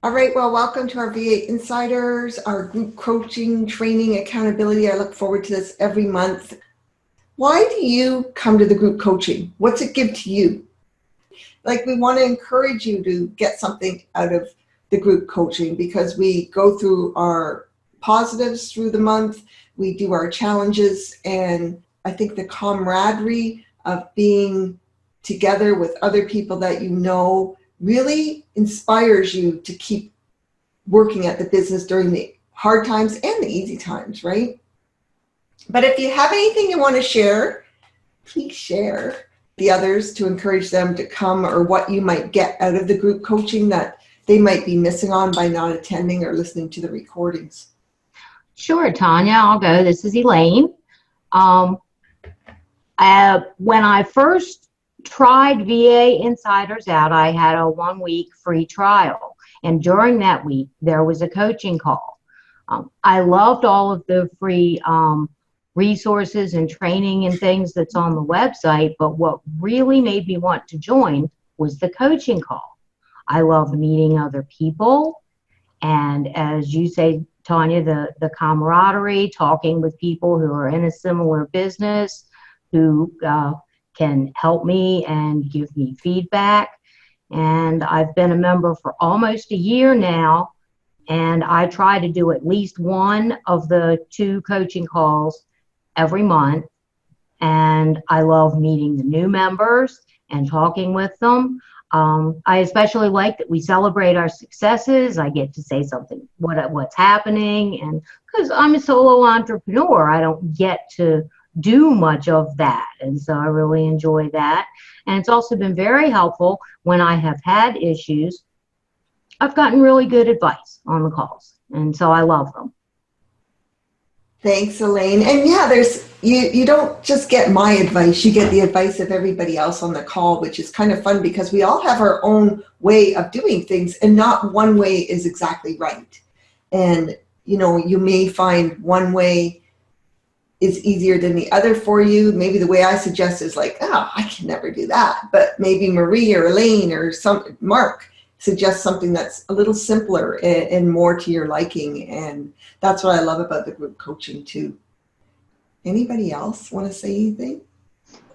All right, well, welcome to our VA Insiders, our group coaching, training, accountability. I look forward to this every month. Why do you come to the group coaching? What's it give to you? Like, we want to encourage you to get something out of the group coaching because we go through our positives through the month, we do our challenges, and I think the camaraderie of being together with other people that you know really inspires you to keep working at the business during the hard times and the easy times, right? But if you have anything you want to share, please share the others to encourage them to come, or what you might get out of the group coaching that they might be missing on by not attending or listening to the recordings. Sure, Tanya, I'll go. This is Elaine. When I first tried VAinsiders out, I had a 1-week free trial. And during that week, there was a coaching call. I loved all of the free resources and training and things that's on the website, but what really made me want to join was the coaching call. I love meeting other people. And as you say, Tanya, the camaraderie, talking with people who are in a similar business, who can help me and give me feedback. And I've been a member for almost a year now, and I try to do at least one of the 2 coaching calls every month. And I love meeting the new members and talking with them. I especially like that we celebrate our successes. I get to say something, what's happening, and because I'm a solo entrepreneur, I don't get to do much of that, and so I really enjoy that. And it's also been very helpful when I have had issues. I've gotten really good advice on the calls, and so I love them. Thanks, Elaine. And yeah, there's you don't just get my advice, you get the advice of everybody else on the call, which is kind of fun because we all have our own way of doing things, and not one way is exactly right. And you may find one way is easier than the other for you. Maybe the way I suggest is like, oh, I can never do that. But maybe Marie or Elaine or Mark suggest something that's a little simpler and more to your liking. And that's what I love about the group coaching too. Anybody else want to say anything?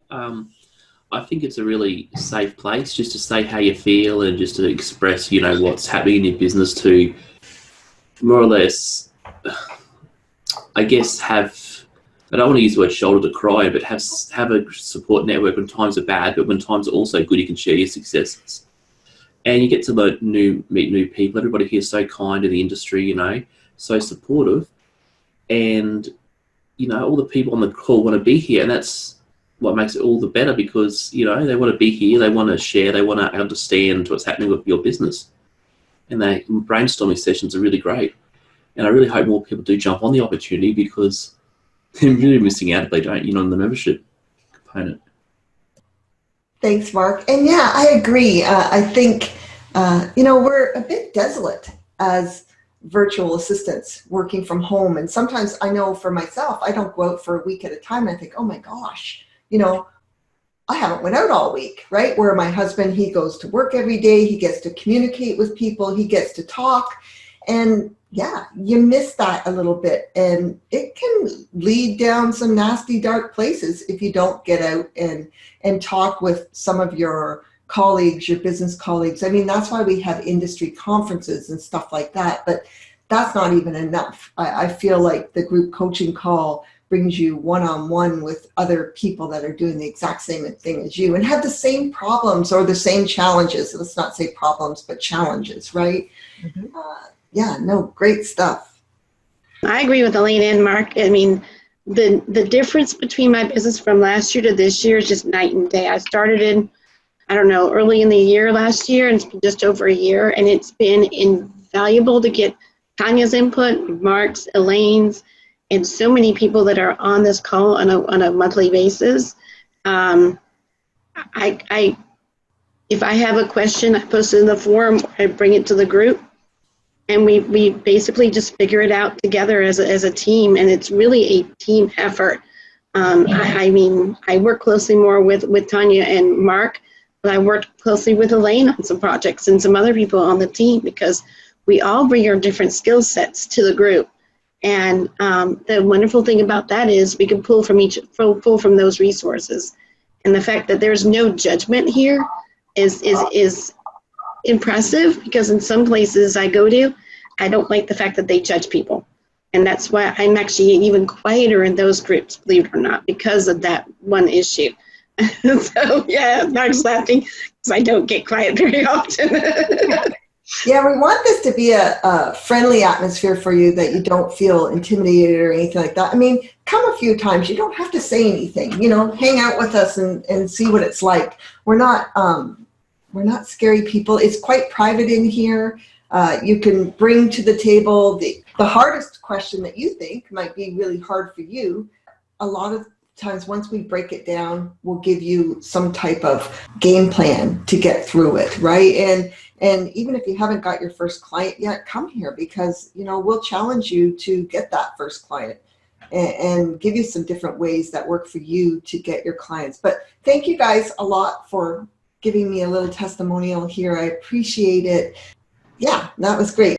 I think it's a really safe place just to say how you feel and just to express, what's happening in your business, to more or less, I guess, I don't want to use the word shoulder to cry, but have a support network when times are bad, but when times are also good, you can share your successes. And you get to meet new people. Everybody here is so kind in the industry, so supportive. And, all the people on the call want to be here. And that's what makes it all the better because, they want to be here. They want to share. They want to understand what's happening with your business. And brainstorming sessions are really great. And I really hope more people do jump on the opportunity because they're really missing out if they don't, on the membership component. Thanks, Mark. And yeah, I agree. I think, we're a bit desolate as virtual assistants working from home. And sometimes I know for myself, I don't go out for a week at a time. And I think, oh my gosh, I haven't went out all week, right? Where my husband, he goes to work every day. He gets to communicate with people. He gets to talk. And yeah, you miss that a little bit, and it can lead down some nasty, dark places if you don't get out and talk with some of your colleagues, your business colleagues. I mean, that's why we have industry conferences and stuff like that, but that's not even enough. I feel like the group coaching call brings you one-on-one with other people that are doing the exact same thing as you and have the same problems or the same challenges. Let's not say problems, but challenges, right? Mm-hmm. Yeah, no, great stuff. I agree with Elaine and Mark. I mean, the difference between my business from last year to this year is just night and day. I started early in the year last year, and it's been just over a year, and it's been invaluable to get Tanya's input, Mark's, Elaine's, and so many people that are on this call on a monthly basis. If I have a question, I post it in the forum, I bring it to the group. And we basically just figure it out together as a team, and it's really a team effort. I work closely more with Tanya and Mark, but I worked closely with Elaine on some projects and some other people on the team because we all bring our different skill sets to the group. And the wonderful thing about that is we can pull from those resources. And the fact that there's no judgment here is impressive, because in some places I go to, I don't like the fact that they judge people. And that's why I'm actually even quieter in those groups, believe it or not, because of that one issue. So yeah, Mark's laughing because I don't get quiet very often. Yeah, we want this to be a friendly atmosphere for you, that you don't feel intimidated or anything like that. I mean, come a few times. You don't have to say anything. You know, hang out with us and see what it's like. We're not scary people. It's quite private in here. You can bring to the table the hardest question that you think might be really hard for you. A lot of times, once we break it down, we'll give you some type of game plan to get through it, right? And even if you haven't got your first client yet, come here, because, you know, we'll challenge you to get that first client and give you some different ways that work for you to get your clients. But thank you guys a lot for giving me a little testimonial here. I appreciate it. Yeah, that was great.